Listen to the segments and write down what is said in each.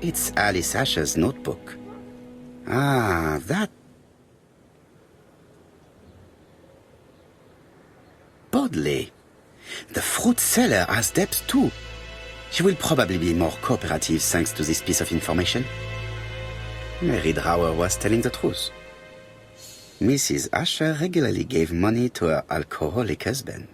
It's Alice Asher's notebook. Ah, that... Bodley. The fruit seller has debts too. She will probably be more cooperative thanks to this piece of information. Mary Drower was telling the truth. Mrs. Asher regularly gave money to her alcoholic husband.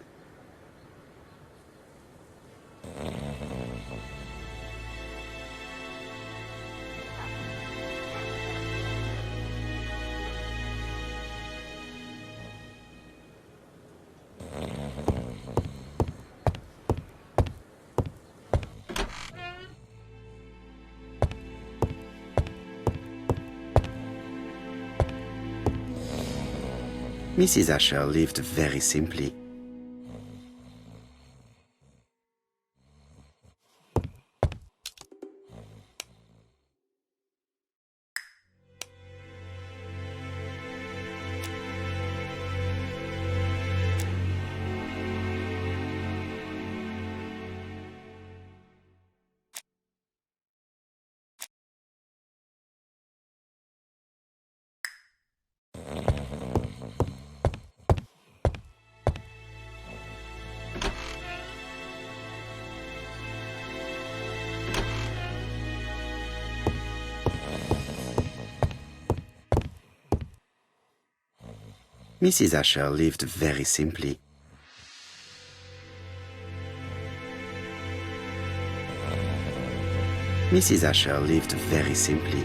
Mrs. Asher lived very simply. Mrs. Asher lived very simply. Mrs. Asher lived very simply.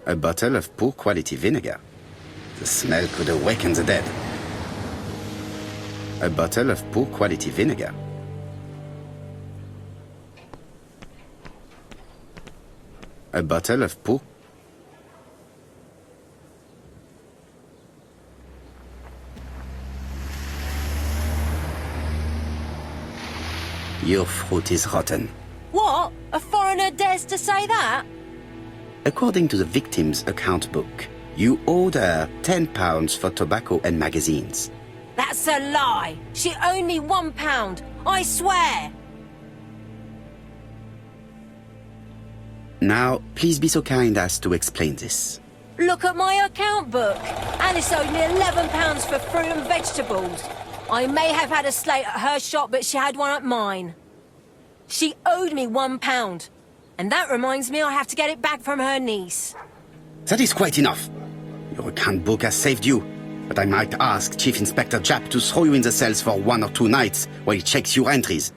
A bottle of poor quality vinegar. The smell could awaken the dead. A bottle of poor quality vinegar. A bottle of poor... Your fruit is rotten. What? A foreigner dares to say that? According to the victim's account book, you owed her £10 for tobacco and magazines. That's a lie. She owed me £1, I swear. Now, please be so kind as to explain this. Look at my account book. Alice owed me £11 for fruit and vegetables. I may have had a slate at her shop, but she had one at mine. She owed me £1. And that reminds me I have to get it back from her niece. That is quite enough. Your account book has saved you, but I might ask Chief Inspector Japp to throw you in the cells for 1 or 2 nights while he checks your entries.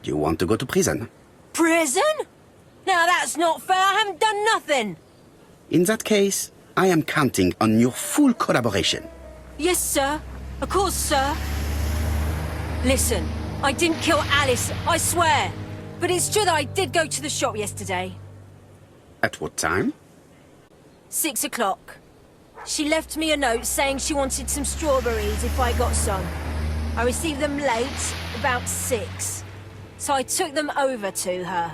Do you want to go to prison? Prison? Now that's not fair, I haven't done nothing. In that case, I am counting on your full collaboration. Yes, sir. Of course, sir. Listen, I didn't kill Alice, I swear. But it's true that I did go to the shop yesterday. At what time? 6 o'clock. She left me a note saying she wanted some strawberries if I got some. I received them late, about 6. So I took them over to her.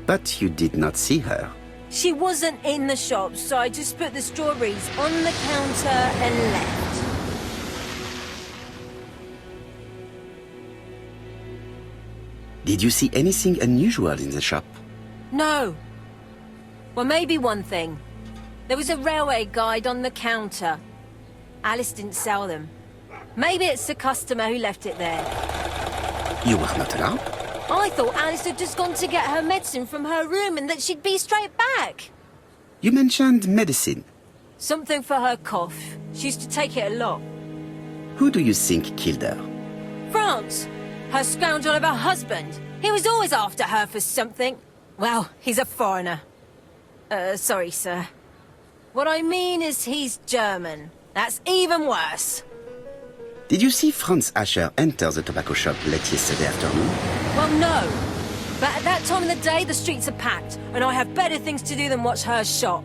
But you did not see her. She wasn't in the shop, so I just put the strawberries on the counter and left. Did you see anything unusual in the shop? No. Well, maybe one thing. There was a railway guide on the counter. Alice didn't sell them. Maybe it's the customer who left it there. You were not allowed? I thought Alice had just gone to get her medicine from her room and that she'd be straight back. You mentioned medicine. Something for her cough. She used to take it a lot. Who do you think killed her? France. Her scoundrel of a husband. He was always after her for something. Well, he's a foreigner. Sorry, sir. What I mean is he's German. That's even worse. Did you see Franz Asher enter the tobacco shop late yesterday afternoon? Well, no. But at that time of the day, the streets are packed, and I have better things to do than watch her shop.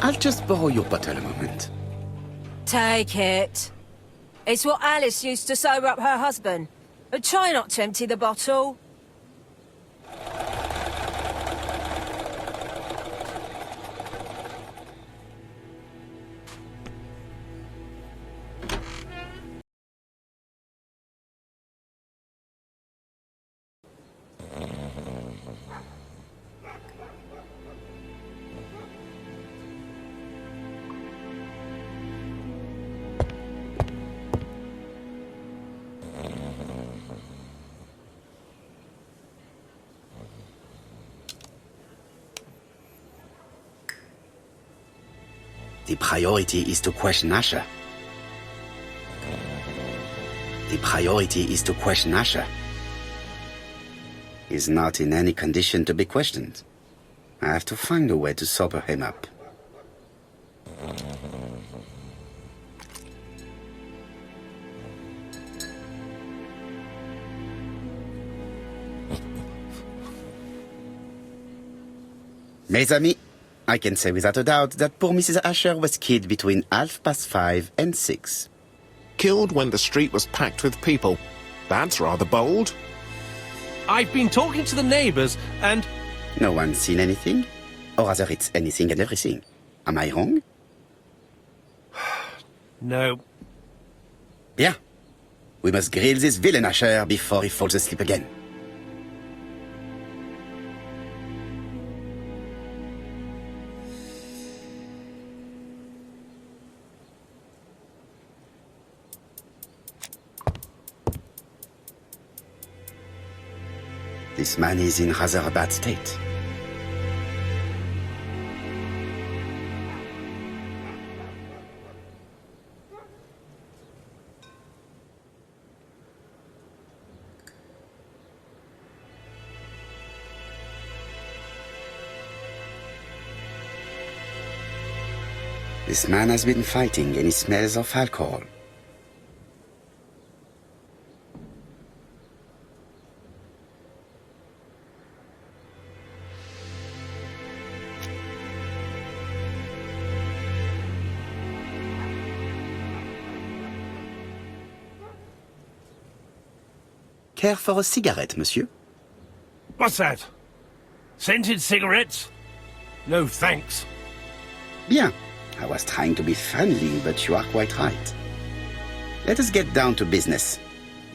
I'll just borrow your bottle a moment. Take it. It's what Alice used to sober up her husband. But try not to empty the bottle. The priority is to question Asher. The priority is to question Asher. He's not in any condition to be questioned. I have to find a way to sober him up. Mes amis, I can say without a doubt that poor Mrs. Asher was killed between 5:30 and 6. Killed when the street was packed with people. That's rather bold. I've been talking to the neighbours, and... No one's seen anything? Or rather, it's anything and everything. Am I wrong? No. Bien. We must grill this villain Asher before he falls asleep again. This man is in rather a bad state. This man has been fighting and he smells of alcohol. Care for a cigarette, monsieur? What's that? Scented cigarettes? No, thanks. Bien. I was trying to be friendly, but you are quite right. Let us get down to business.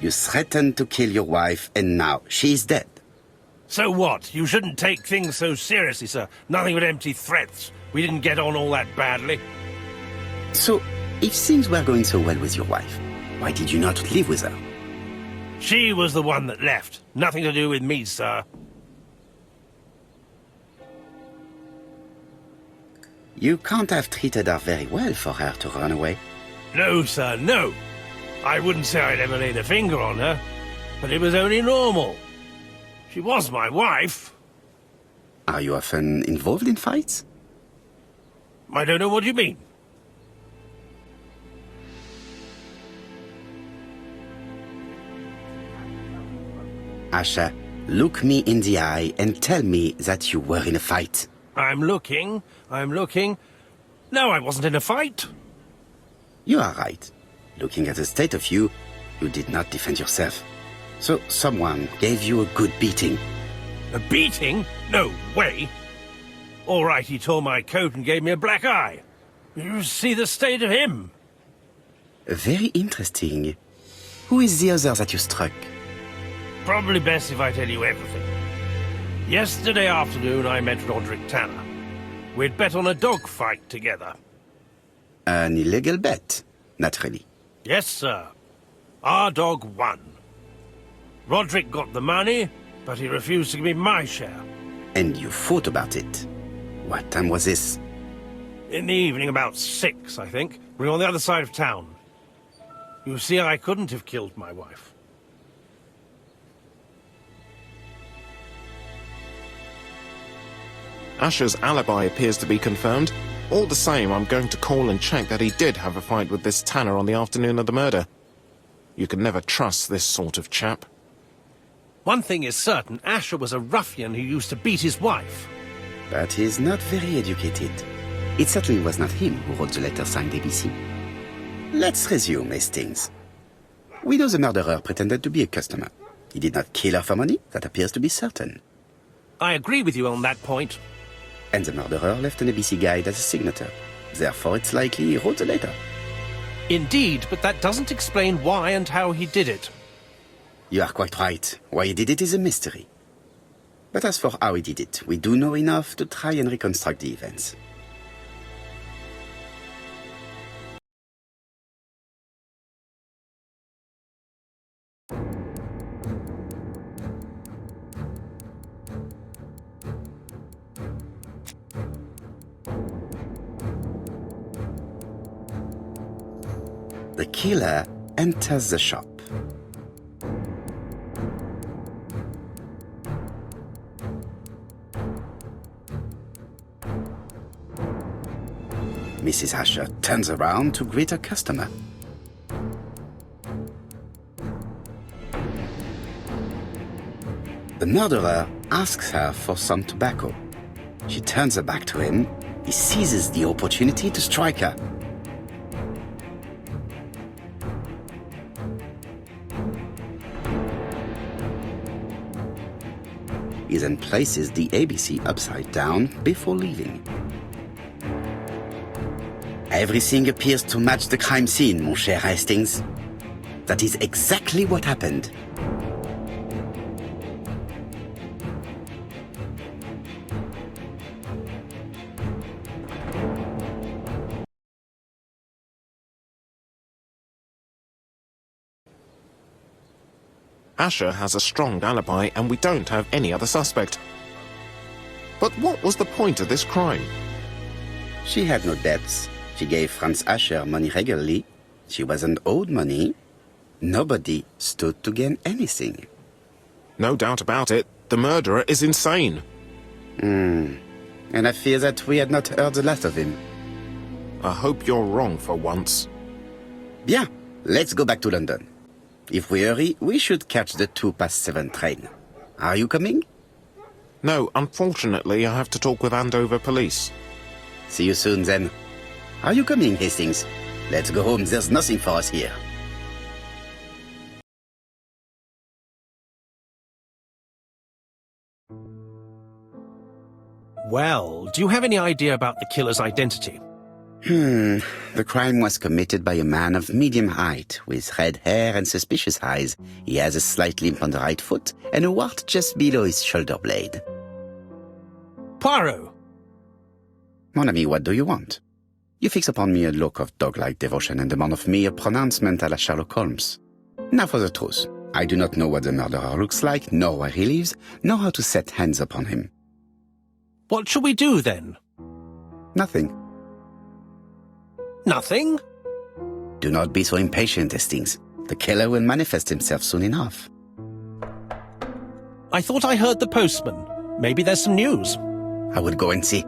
You threatened to kill your wife, and now she is dead. So what? You shouldn't take things so seriously, sir. Nothing but empty threats. We didn't get on all that badly. So, if things were going so well with your wife, why did you not live with her? She was the one that left. Nothing to do with me, sir. You can't have treated her very well for her to run away. No, sir, no. I wouldn't say I'd ever laid a finger on her, but it was only normal. She was my wife. Are you often involved in fights? I don't know what you mean. Asher, look me in the eye and tell me that you were in a fight. I'm looking. No, I wasn't in a fight. You are right. Looking at the state of you, you did not defend yourself. So someone gave you a good beating. A beating? No way. All right, he tore my coat and gave me a black eye. You see the state of him. Very interesting. Who is the other that you struck? Probably best if I tell you everything. Yesterday afternoon, I met Roderick Tanner. We'd bet on a dog fight together. An illegal bet, naturally. Yes, sir. Our dog won. Roderick got the money, but he refused to give me my share. And you fought about it. What time was this? In the evening, about 6, I think. We were on the other side of town. You see, I couldn't have killed my wife. Asher's alibi appears to be confirmed. All the same, I'm going to call and check that he did have a fight with this Tanner on the afternoon of the murder. You can never trust this sort of chap. One thing is certain, Asher was a ruffian who used to beat his wife. But he's not very educated. It certainly was not him who wrote the letter signed ABC. Let's resume, Hastings. We know the murderer pretended to be a customer. He did not kill her for money, that appears to be certain. I agree with you on that point. And the murderer left an ABC guide as a signature. Therefore, it's likely he wrote the letter. Indeed, but that doesn't explain why and how he did it. You are quite right. Why he did it is a mystery. But as for how he did it, we do know enough to try and reconstruct the events. The killer enters the shop. Mrs. Asher turns around to greet her customer. The murderer asks her for some tobacco. She turns her back to him. He seizes the opportunity to strike her. He then places the ABC upside down before leaving. Everything appears to match the crime scene, mon cher Hastings. That is exactly what happened. Asher has a strong alibi and we don't have any other suspect. But what was the point of this crime? She had no debts. She gave Franz Asher money regularly. She wasn't owed money. Nobody stood to gain anything. No doubt about it, the murderer is insane. And I fear that we had not heard the last of him. I hope you're wrong for once. Bien, let's go back to London. If we hurry, we should catch the 7:02 train. Are you coming? No, unfortunately, I have to talk with Andover police. See you soon, then. Are you coming, Hastings? Let's go home. There's nothing for us here. Well, do you have any idea about the killer's identity? The crime was committed by a man of medium height, with red hair and suspicious eyes. He has a slight limp on the right foot and a wart just below his shoulder blade. Poirot! Mon ami, what do you want? You fix upon me a look of dog-like devotion and demand of me a pronouncement à la Sherlock Holmes. Now for the truth. I do not know what the murderer looks like, nor where he lives, nor how to set hands upon him. What shall we do, then? Nothing. Nothing? Do not be so impatient, Hastings. The killer will manifest himself soon enough. I thought I heard the postman. Maybe there's some news. I will go and see.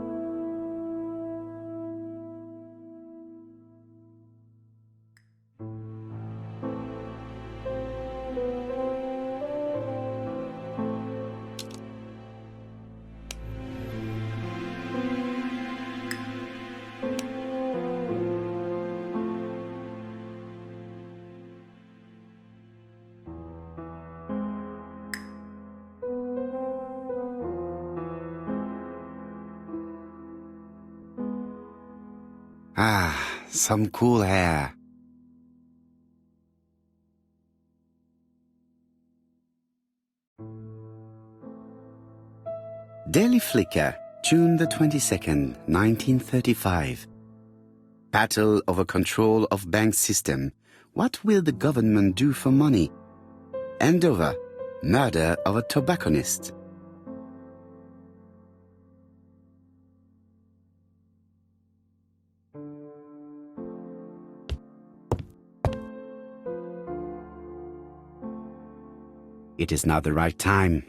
Ah, some cool air. Daily Flicker, June the 22nd, 1935. Battle over control of bank system. What will the government do for money? Andover, murder of a tobacconist. It is not the right time.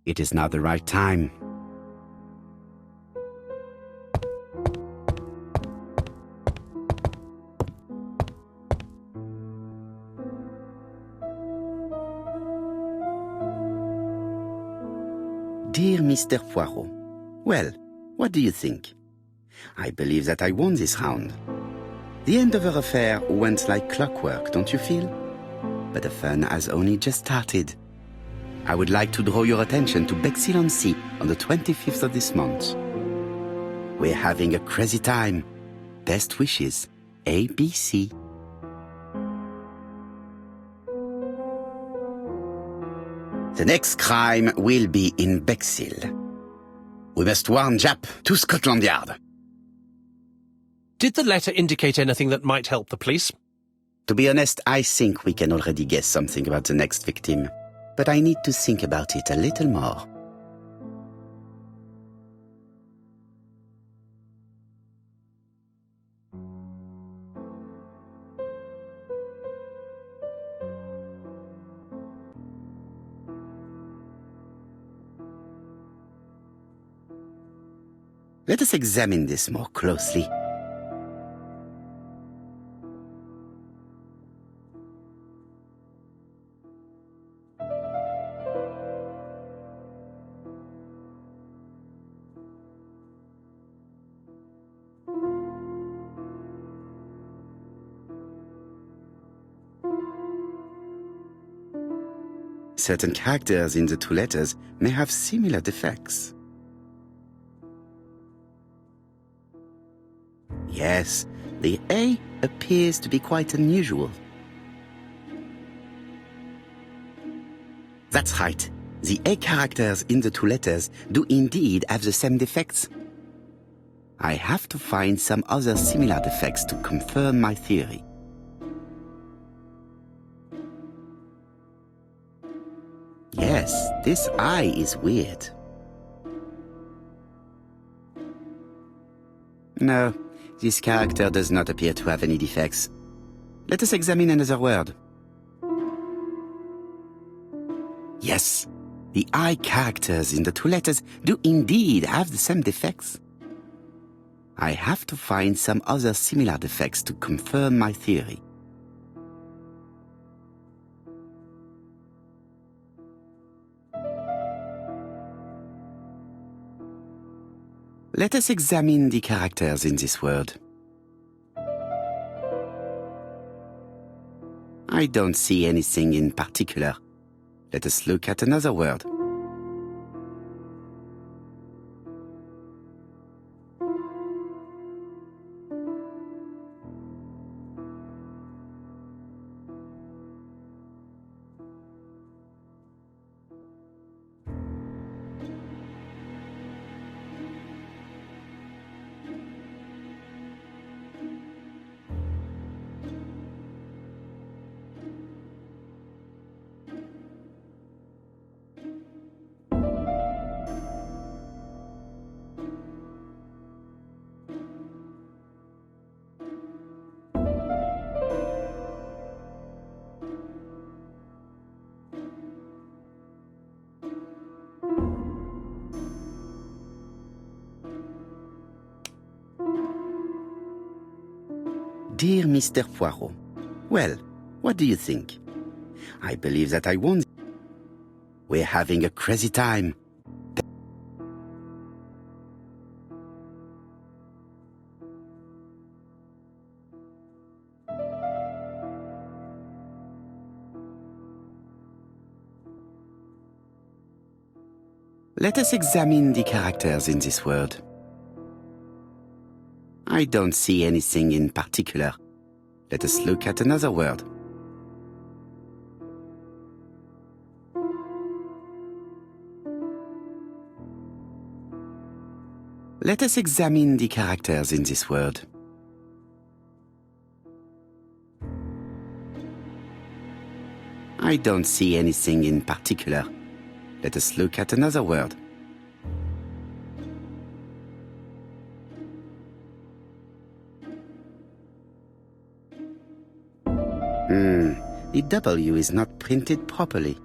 It is not the right time. Dear Mr. Poirot, well, what do you think? I believe that I won this round. The Andover affair went like clockwork, don't you feel? But the fun has only just started. I would like to draw your attention to Bexhill-on-Sea on the 25th of this month. We're having a crazy time. Best wishes, ABC. The next crime will be in Bexhill. We must warn Jap to Scotland Yard. Did the letter indicate anything that might help the police? To be honest, I think we can already guess something about the next victim. But I need to think about it a little more. Let us examine this more closely. Certain characters in the two letters may have similar defects. Yes, the A appears to be quite unusual. That's right. The A characters in the two letters do indeed have the same defects. I have to find some other similar defects to confirm my theory. Yes, this I is weird. No, this character does not appear to have any defects. Let us examine another word. Yes, the I characters in the two letters do indeed have the same defects. I have to find some other similar defects to confirm my theory. Let us examine the characters in this word. I don't see anything in particular. Let us look at another word. Dear Mr. Poirot, well, what do you think? I believe that I won. We're having a crazy time. Let us examine the characters in this word. I don't see anything in particular. Let us look at another word. Let us examine the characters in this word. I don't see anything in particular. Let us look at another word. The W is not printed properly.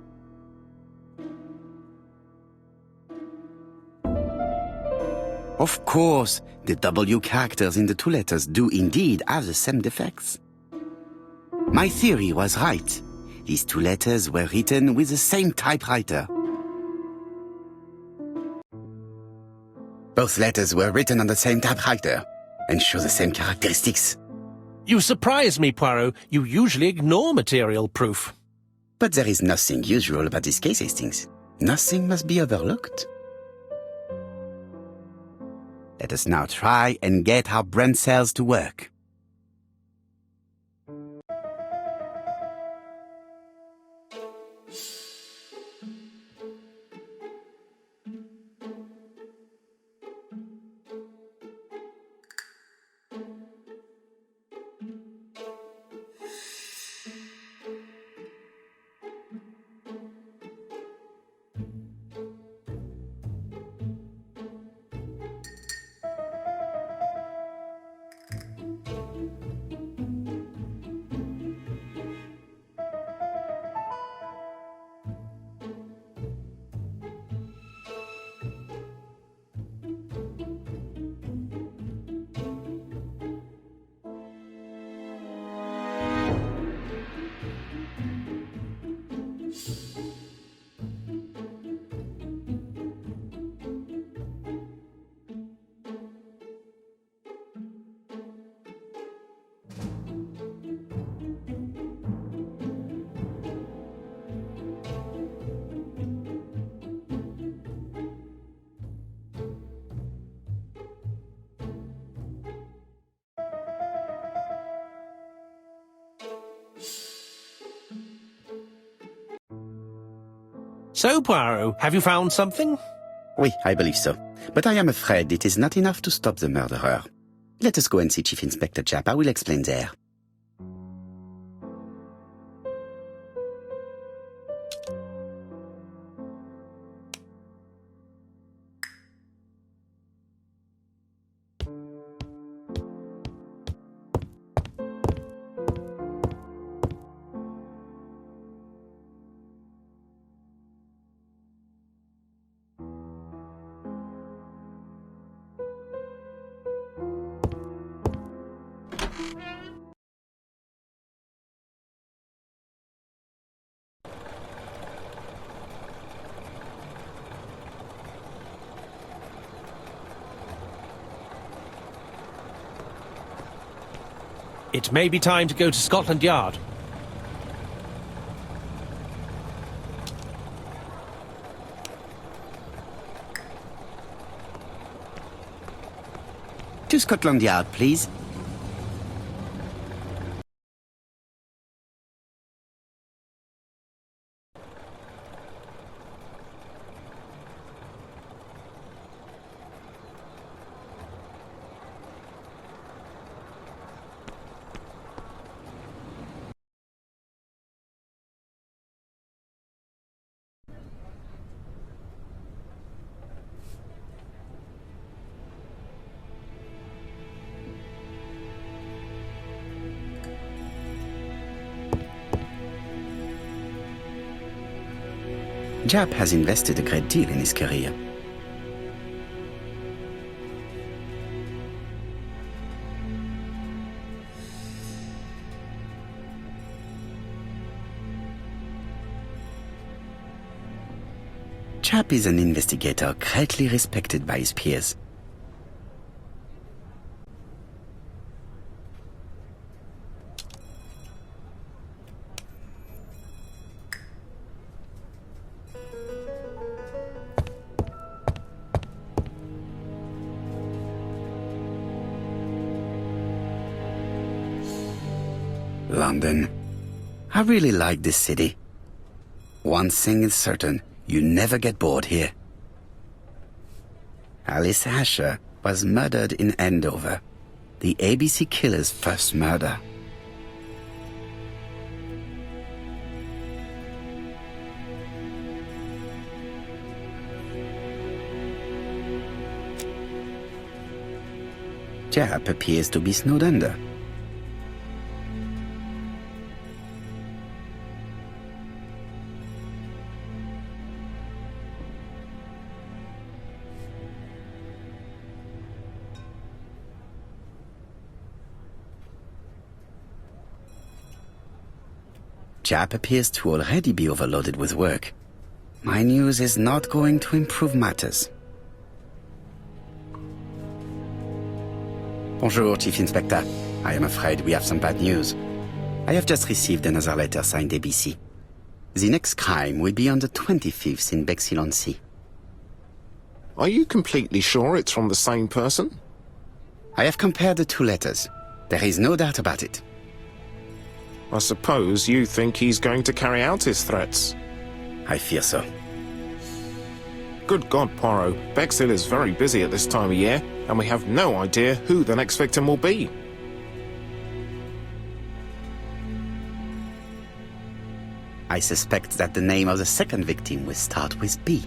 Of course, the W characters in the two letters do indeed have the same defects. My theory was right. These two letters were written with the same typewriter. Both letters were written on the same typewriter and show the same characteristics. You surprise me, Poirot. You usually ignore material proof. But there is nothing usual about this case, Hastings. Nothing must be overlooked. Let us now try and get our brain cells to work. So, Poirot, have you found something? Oui, I believe so. But I am afraid it is not enough to stop the murderer. Let us go and see Chief Inspector Japp. I will explain there. It may be time to go to Scotland Yard. To Scotland Yard, please. Japp has invested a great deal in his career. Japp is an investigator greatly respected by his peers. London. I really like this city. One thing is certain, you never get bored here. Alice Asher was murdered in Andover. The ABC killer's first murder. Japp appears to be snowed under. Japp appears to already be overloaded with work. My news is not going to improve matters. Bonjour, Chief Inspector. I am afraid we have some bad news. I have just received another letter signed ABC. The next crime will be on the 25th in Bexhill-on-Sea. Are you completely sure it's from the same person? I have compared the two letters. There is no doubt about it. I suppose you think he's going to carry out his threats. I fear so. Good God, Poirot. Bexhill is very busy at this time of year, and we have no idea who the next victim will be. I suspect that the name of the second victim will start with B.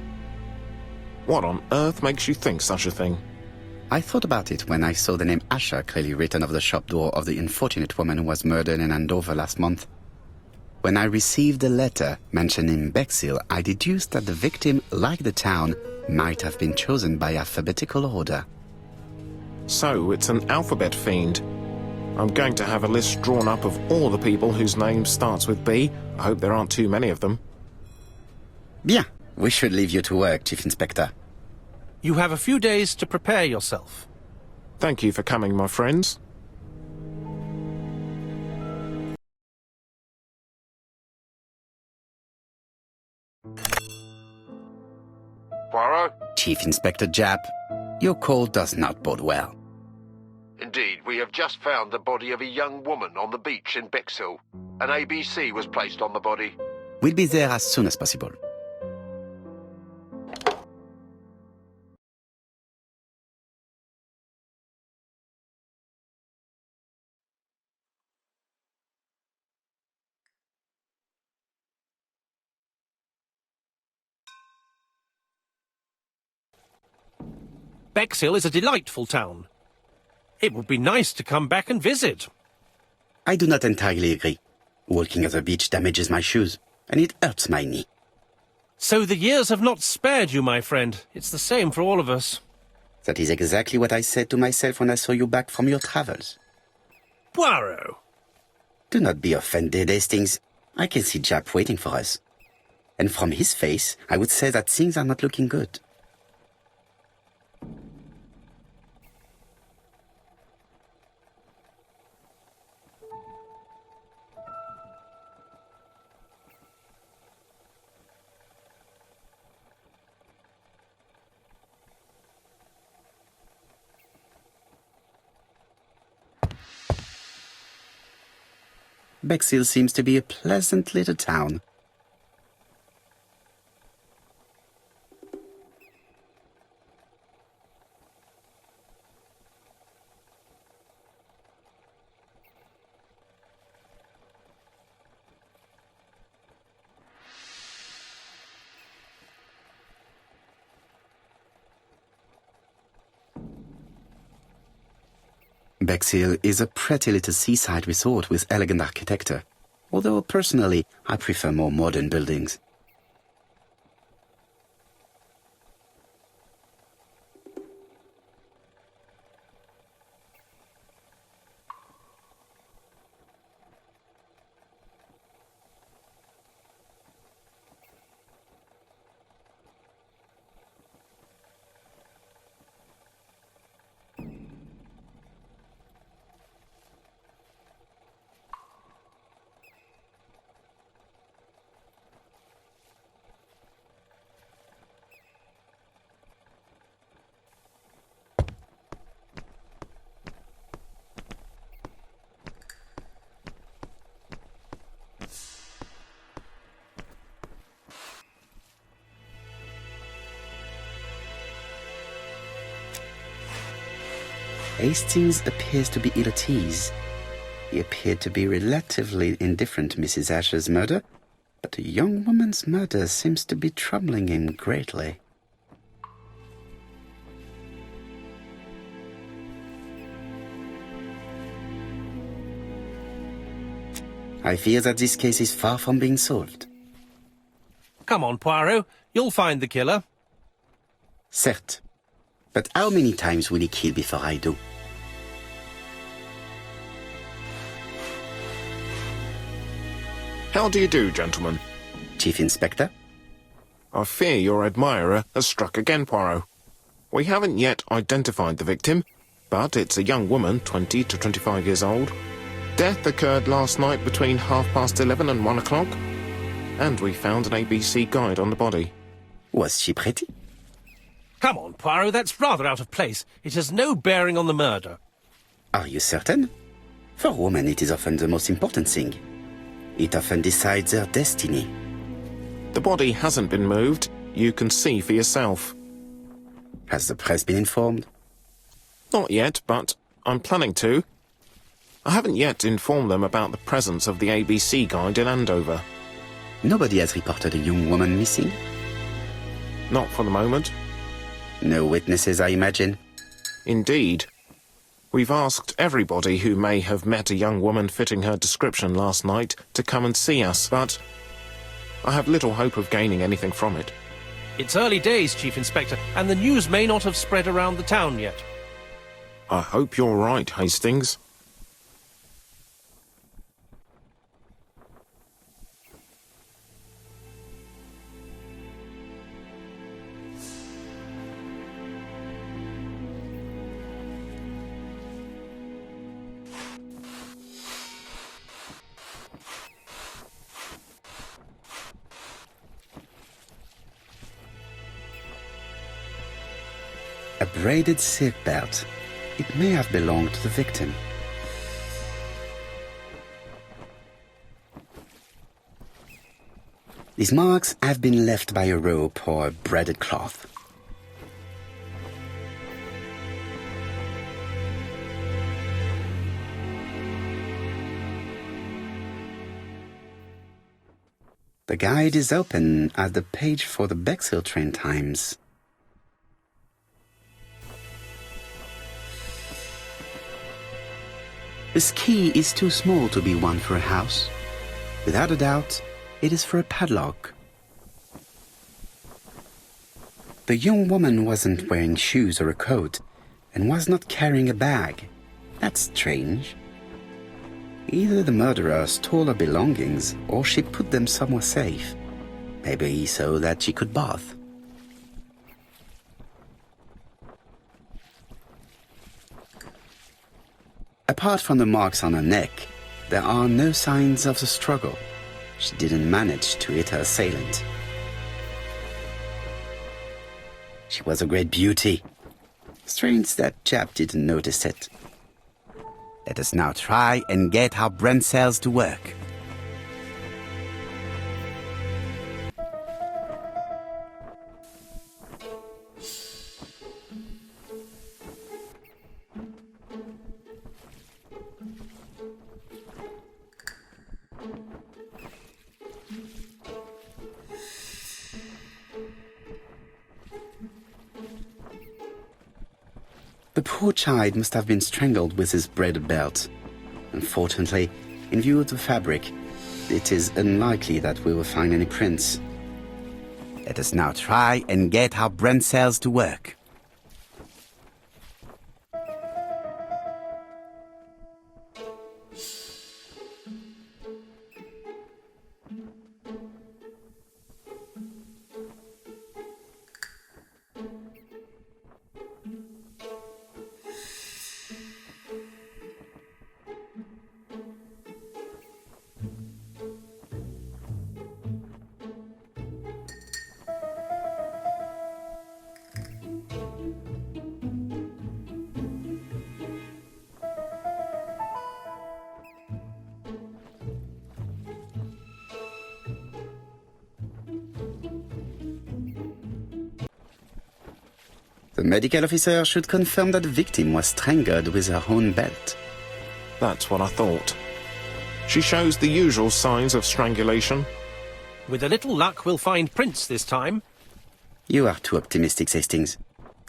What on earth makes you think such a thing? I thought about it when I saw the name Asher clearly written over the shop door of the unfortunate woman who was murdered in Andover last month. When I received a letter mentioning Bexhill, I deduced that the victim, like the town, might have been chosen by alphabetical order. So it's an alphabet fiend. I'm going to have a list drawn up of all the people whose name starts with B. I hope there aren't too many of them. Bien. We should leave you to work, Chief Inspector. You have a few days to prepare yourself. Thank you for coming, my friends. Poirot? Chief Inspector Japp, your call does not bode well. Indeed, we have just found the body of a young woman on the beach in Bexhill. An ABC was placed on the body. We'll be there as soon as possible. Bexhill is a delightful town. It would be nice to come back and visit. I do not entirely agree. Walking at the beach damages my shoes, and it hurts my knee. So the years have not spared you, my friend. It's the same for all of us. That is exactly what I said to myself when I saw you back from your travels. Poirot! Do not be offended, Hastings. I can see Japp waiting for us. And from his face, I would say that things are not looking good. Bexhill seems to be a pleasant little town. Bexhill is a pretty little seaside resort with elegant architecture, although personally I prefer more modern buildings. Hastings appears to be ill at ease. He appeared to be relatively indifferent to Mrs. Asher's murder, but a young woman's murder seems to be troubling him greatly. I fear that this case is far from being solved. Come on, Poirot. You'll find the killer. Certes. But how many times will he kill before I do? How do you do, gentlemen? Chief Inspector? I fear your admirer has struck again, Poirot. We haven't yet identified the victim, but it's a young woman, 20 to 25 years old. Death occurred last night between 11:30 and 1 o'clock, and we found an ABC guide on the body. Was she pretty? Come on, Poirot, that's rather out of place. It has no bearing on the murder. Are you certain? For women, it is often the most important thing. It often decides their destiny. The body hasn't been moved. You can see for yourself. Has the press been informed? Not yet, but I'm planning to. I haven't yet informed them about the presence of the ABC guide in Andover. Nobody has reported a young woman missing? Not for the moment. No witnesses, I imagine. Indeed. We've asked everybody who may have met a young woman fitting her description last night to come and see us, but I have little hope of gaining anything from it. It's early days, Chief Inspector, and the news may not have spread around the town yet. I hope you're right, Hastings. A braided silk belt. It may have belonged to the victim. These marks have been left by a rope or a braided cloth. The guide is open at the page for the Bexhill train times. This key is too small to be one for a house. Without a doubt, it is for a padlock. The young woman wasn't wearing shoes or a coat, and was not carrying a bag. That's strange. Either the murderer stole her belongings, or she put them somewhere safe. Maybe so that she could bath. Apart from the marks on her neck, there are no signs of the struggle. She didn't manage to hit her assailant. She was a great beauty. Strange that chap didn't notice it. Let us now try and get our brain cells to work. The poor child must have been strangled with his braided belt. Unfortunately, in view of the fabric, it is unlikely that we will find any prints. Let us now try and get our brain cells to work. The medical officer should confirm that the victim was strangled with her own belt. That's what I thought. She shows the usual signs of strangulation. With a little luck, we'll find prints this time. You are too optimistic, Hastings.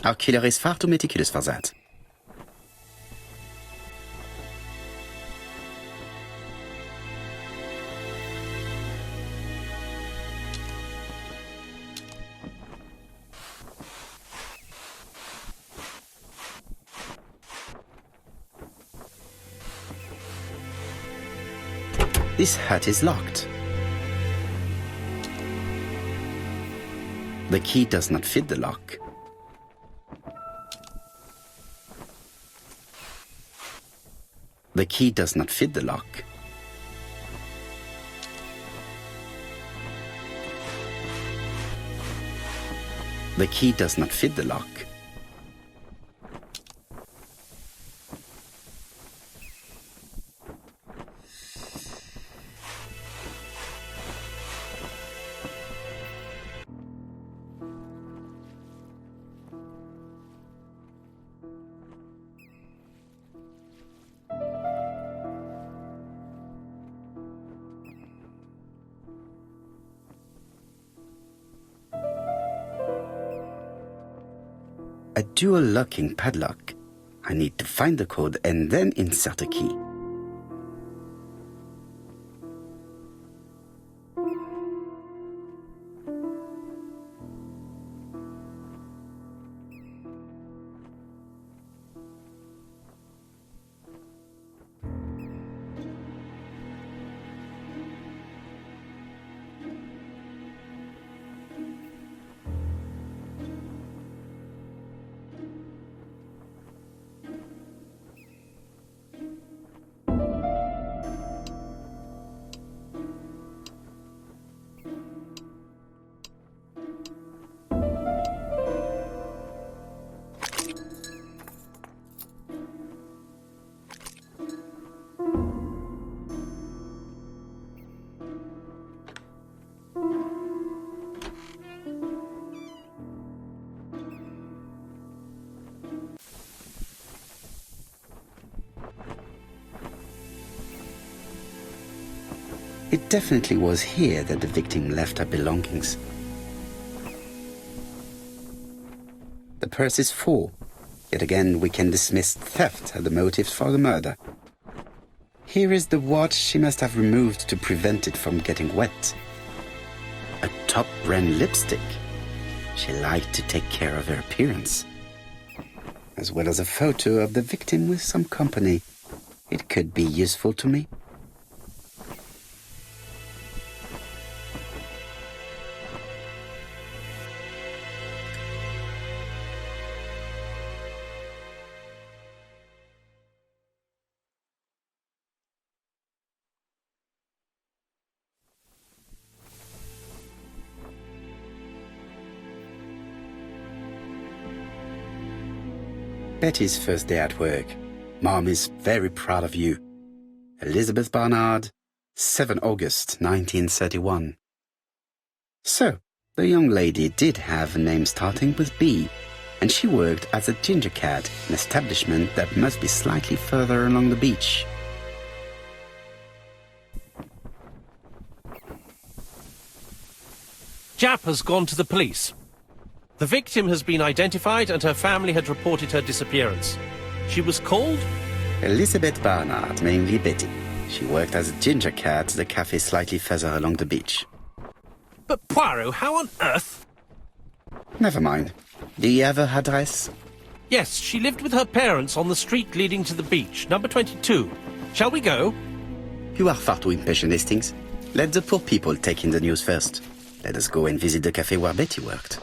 Our killer is far too meticulous for that. This hut is locked. The key does not fit the lock. The key does not fit the lock. The key does not fit the lock. A dual locking padlock. I need to find the code and then insert a key. It definitely was here that the victim left her belongings. The purse is full. Yet again, we can dismiss theft as the motive for the murder. Here is the watch she must have removed to prevent it from getting wet. A top brand lipstick. She liked to take care of her appearance. As well as a photo of the victim with some company. It could be useful to me. Betty's first day at work. Mom is very proud of you. Elizabeth Barnard, 7 August 1931. So, the young lady did have a name starting with B, and she worked as a ginger cat, an establishment that must be slightly further along the beach. Jap has gone to the police. The victim has been identified and her family had reported her disappearance. She was called? Elizabeth Barnard, mainly Betty. She worked as a ginger cat at the cafe slightly further along the beach. But Poirot, how on earth? Never mind. Do you have her address? Yes, she lived with her parents on the street leading to the beach, number 22. Shall we go? You are far too impatient, Hastings. Let the poor people take in the news first. Let us go and visit the cafe where Betty worked.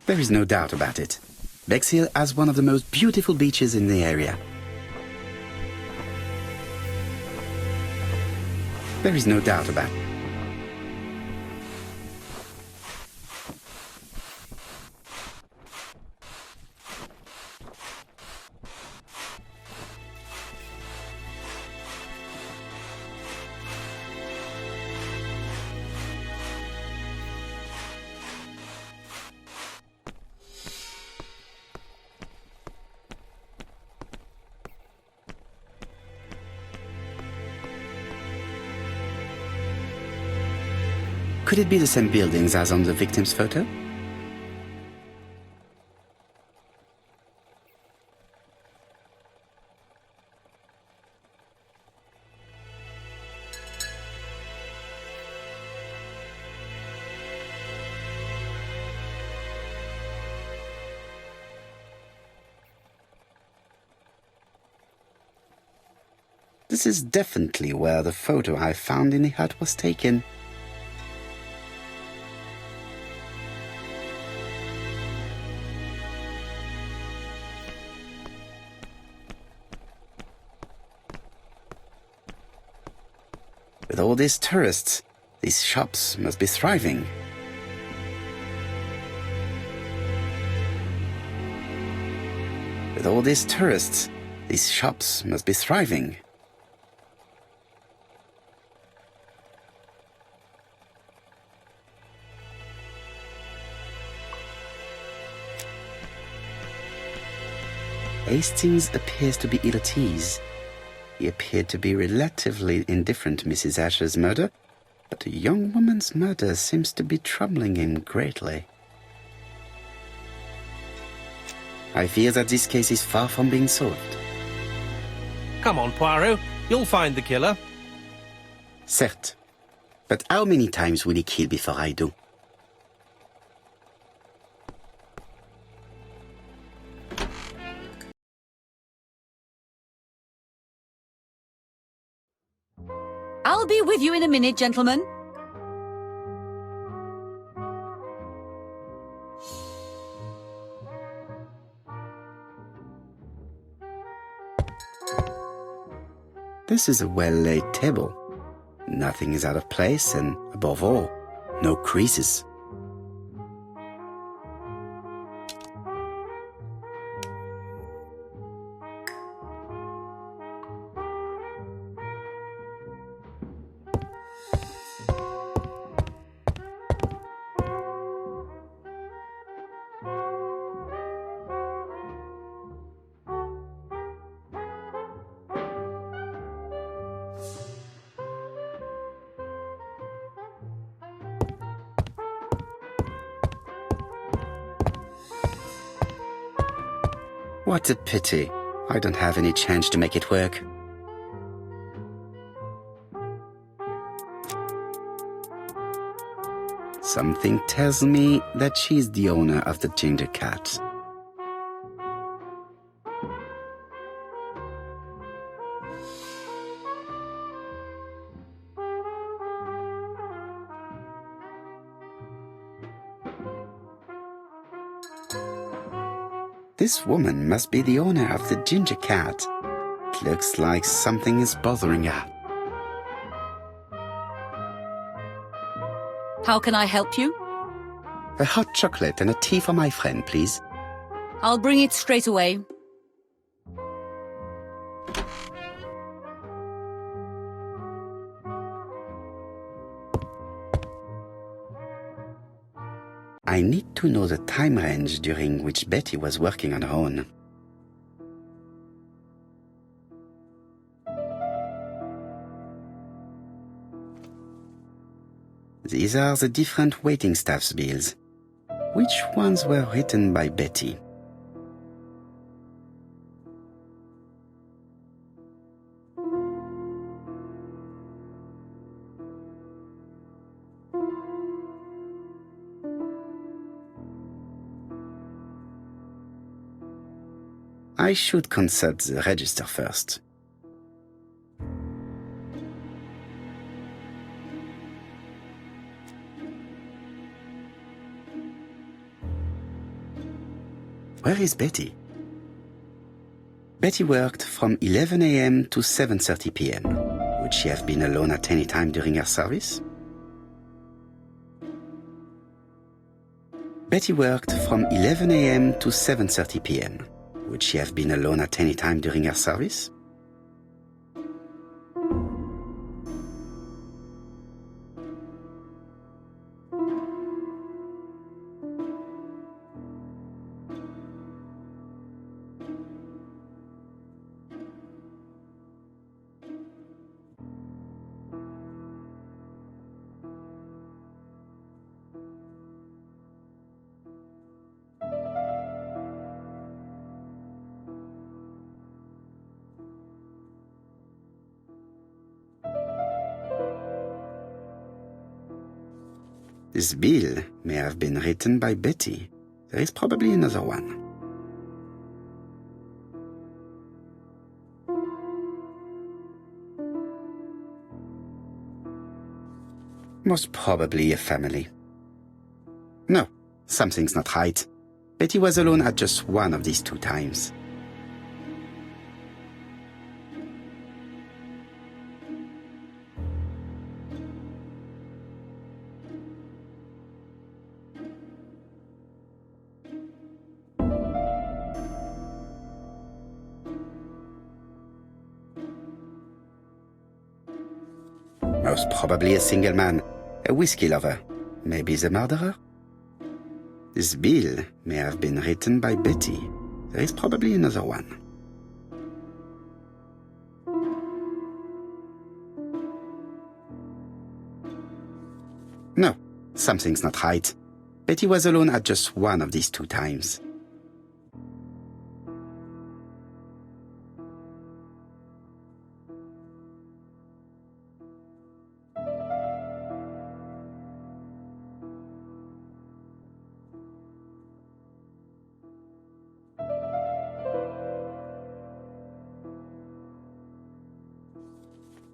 There is no doubt about it. Bexhill has one of the most beautiful beaches in the area. There is no doubt about it. Could it be the same buildings as on the victim's photo? This is definitely where the photo I found in the hut was taken. With all these tourists, these shops must be thriving. With all these tourists, these shops must be thriving. Hastings appears to be ill at ease. He appeared to be relatively indifferent to Mrs. Asher's murder, but a young woman's murder seems to be troubling him greatly. I fear that this case is far from being solved. Come on, Poirot. You'll find the killer. Certes. But how many times will he kill before I do? I'll be with you in a minute, gentlemen. This is a well-laid table. Nothing is out of place and, above all, no creases. What a pity. I don't have any change to make it work. Something tells me that she's the owner of the ginger cat. This woman must be the owner of the ginger cat. It looks like something is bothering her. How can I help you? A hot chocolate and a tea for my friend, please. I'll bring it straight away. I need to know the time range during which Betty was working on her own. These are the different waiting staff's bills. Which ones were written by Betty? I should consult the register first. Where is Betty? Betty worked from 11 a.m. to 7:30 p.m. Would she have been alone at any time during her service? Betty worked from 11 a.m. to 7:30 p.m. Would she have been alone at any time during her service? This bill may have been written by Betty. There is probably another one. Most probably a family. No, something's not right. Betty was alone at just one of these 2 times. Most probably a single man, a whiskey lover, maybe the murderer. This bill may have been written by Betty. There is probably another one. No, something's not right. Betty was alone at just one of these 2 times.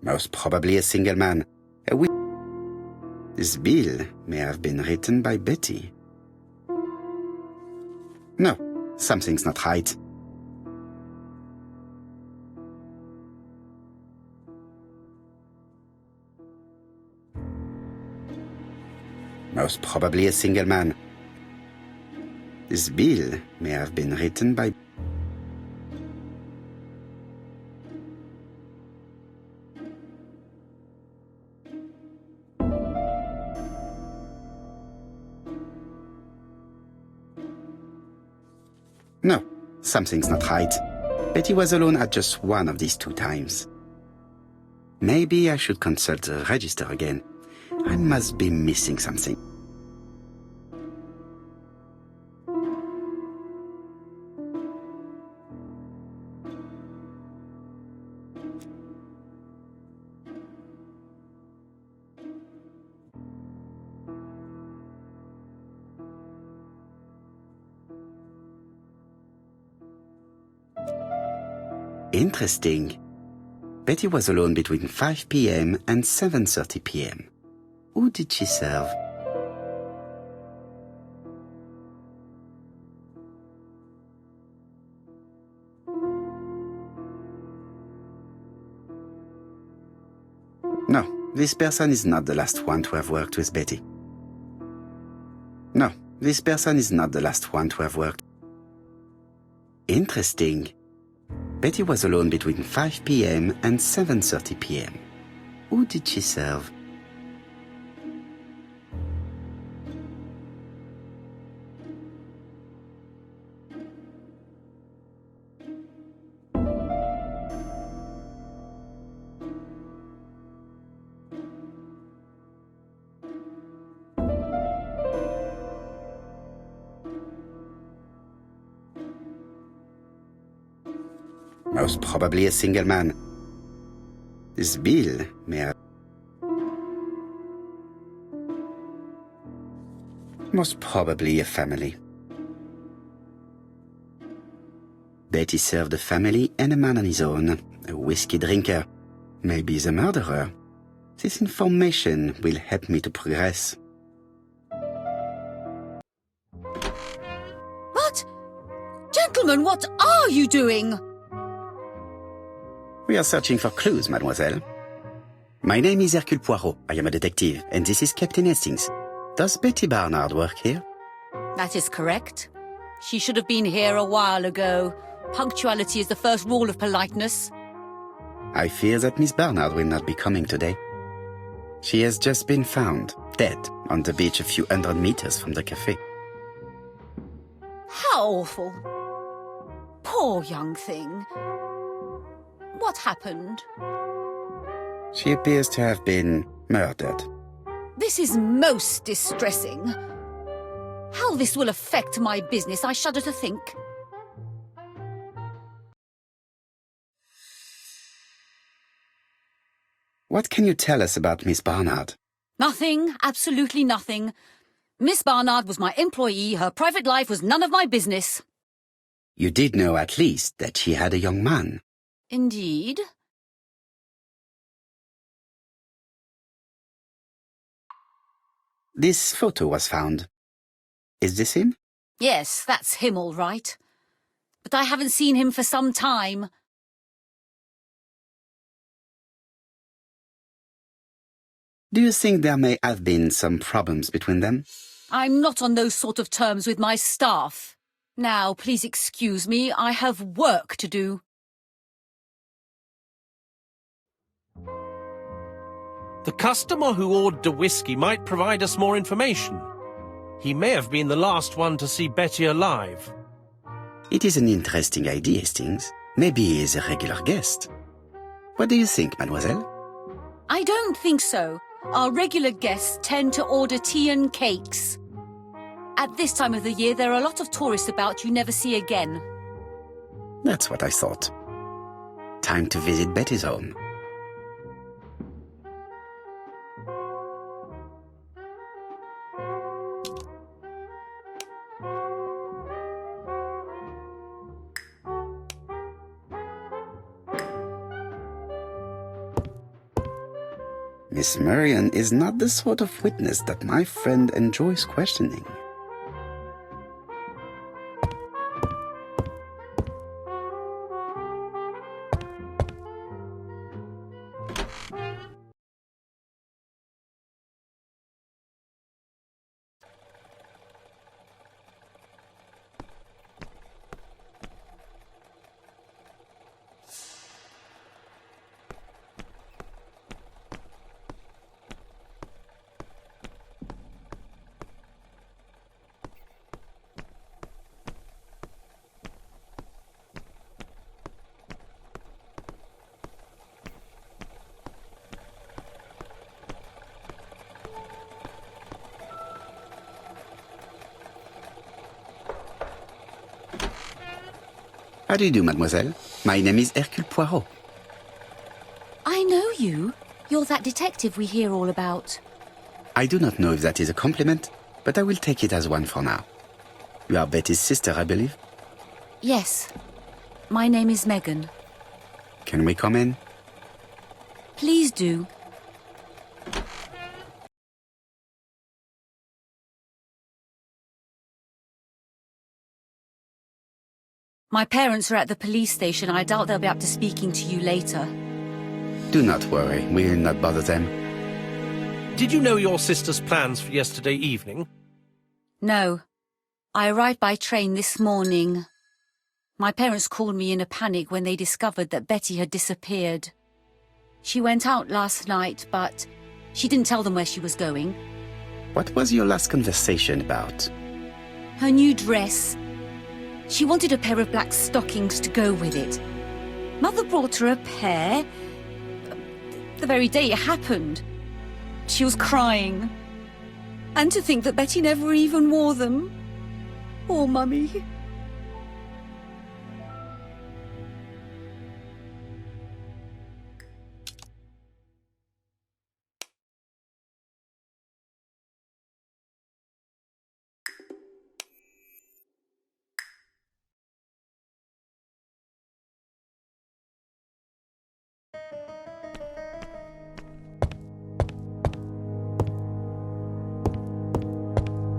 Most probably a single man, a This bill may have been written by Betty. No, something's not right. Most probably a single man. This bill may have been written by... No, something's not right. Betty was alone at just one of these 2 times. Maybe I should consult the register again. I must be missing something. Interesting. Betty was alone between 5 p.m. and 7:30 p.m. Who did she serve? No, this person is not the last one to have worked with Betty. No, this person is not the last one to have worked. Interesting. Betty was alone between 5 p.m. and 7:30 p.m. Who did she serve? Most probably a single man. This bill may have... Most probably a family. Betty served a family and a man on his own, a whiskey drinker, maybe the murderer. This information will help me to progress. What? Gentlemen, what are you doing? We are searching for clues, mademoiselle. My name is Hercule Poirot. I am a detective, and this is Captain Hastings. Does Betty Barnard work here? That is correct. She should have been here a while ago. Punctuality is the first rule of politeness. I fear that Miss Barnard will not be coming today. She has just been found, dead, on the beach a few hundred meters from the cafe. How awful. Poor young thing. What happened? She appears to have been murdered. This is most distressing. How this will affect my business, I shudder to think. What can you tell us about Miss Barnard? Nothing, absolutely nothing. Miss Barnard was my employee. Her private life was none of my business. You did know at least that she had a young man. Indeed. This photo was found. Is this him? Yes, that's him all right. But I haven't seen him for some time. Do you think there may have been some problems between them? I'm not on those sort of terms with my staff. Now, please excuse me, I have work to do. The customer who ordered the whiskey might provide us more information. He may have been the last one to see Betty alive. It is an interesting idea, Hastings. Maybe he is a regular guest. What do you think, mademoiselle? I don't think so. Our regular guests tend to order tea and cakes. At this time of the year, there are a lot of tourists about you never see again. That's what I thought. Time to visit Betty's home. Miss Marion is not the sort of witness that my friend enjoys questioning. How do you do, mademoiselle? My name is Hercule Poirot. I know you. You're that detective we hear all about. I do not know if that is a compliment, but I will take it as one for now. You are Betty's sister, I believe? Yes. My name is Megan. Can we come in? Please do. My parents are at the police station. I doubt they'll be up to speaking to you later. Do not worry, we will not bother them. Did you know your sister's plans for yesterday evening? No. I arrived by train this morning. My parents called me in a panic when they discovered that Betty had disappeared. She went out last night, but she didn't tell them where she was going. What was your last conversation about? Her new dress. She wanted a pair of black stockings to go with it. Mother brought her a pair. The very day it happened. She was crying. And to think that Betty never even wore them. Poor Mummy.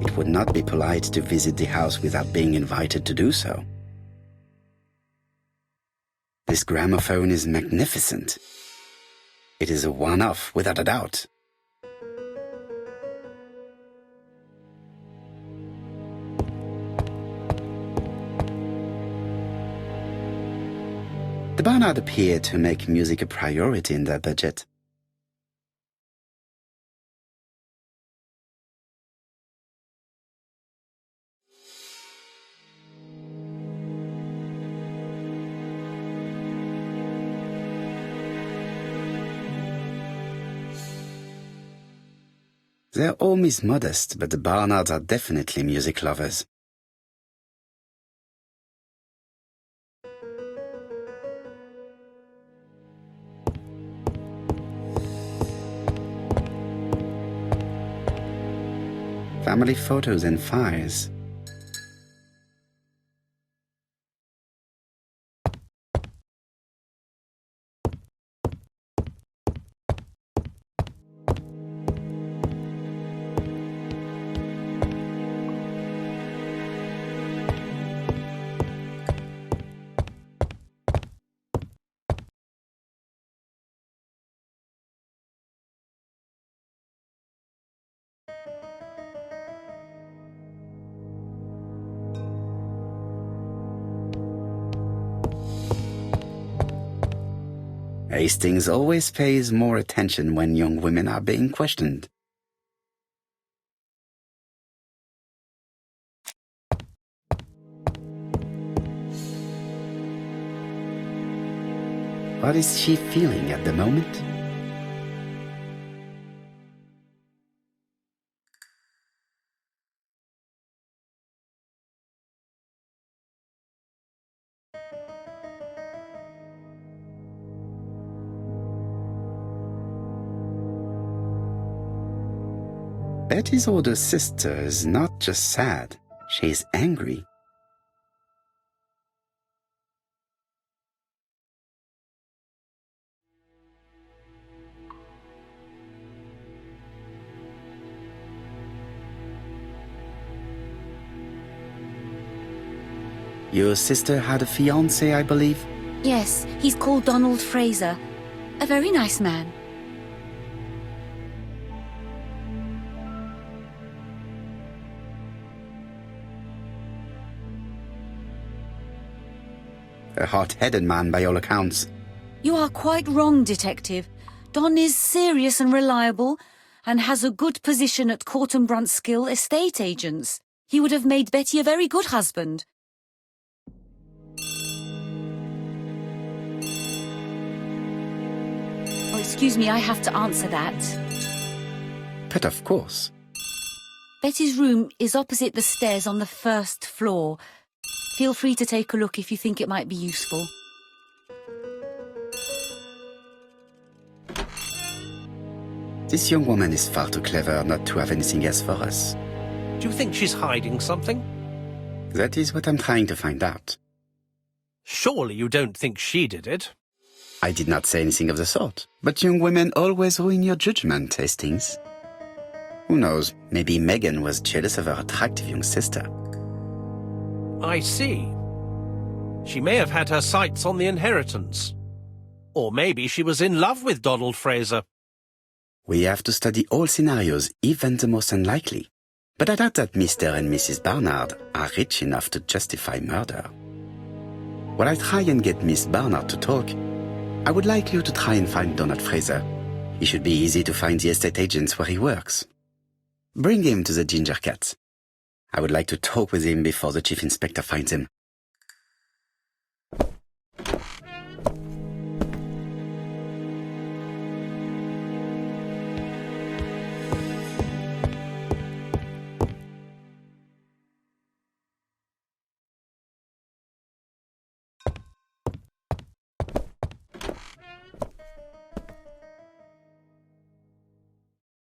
It would not be polite to visit the house without being invited to do so. This gramophone is magnificent. It is a one-off, without a doubt. The Barnard appeared to make music a priority in their budget. Their home is modest, but the Barnards are definitely music lovers. family photos and files. Hastings always pays more attention when young women are being questioned. What is she feeling at the moment? Betty's older sister is not just sad, she's angry. Your sister had a fiancé, I believe? Yes, he's called Donald Fraser. A very nice man. A hot-headed man by all accounts. You are quite wrong, Detective. Don is serious and reliable, and has a good position at Court and Brunskill estate agents. He would have made Betty a very good husband. Oh, excuse me, I have to answer that. But of course. Betty's room is opposite the stairs on the first floor. Feel free to take a look if you think it might be useful. This young woman is far too clever not to have anything else for us. Do you think she's hiding something? That is what I'm trying to find out. Surely you don't think she did it? I did not say anything of the sort. But young women always ruin your judgment, Hastings. Who knows, maybe Megan was jealous of her attractive young sister. I see. She may have had her sights on the inheritance. Or maybe she was in love with Donald Fraser. We have to study all scenarios, even the most unlikely. But I doubt that Mr. and Mrs. Barnard are rich enough to justify murder. While I try and get Miss Barnard to talk, I would like you to try and find Donald Fraser. He should be easy to find the estate agents where he works. Bring him to the Ginger Cat. I would like to talk with him before the Chief Inspector finds him.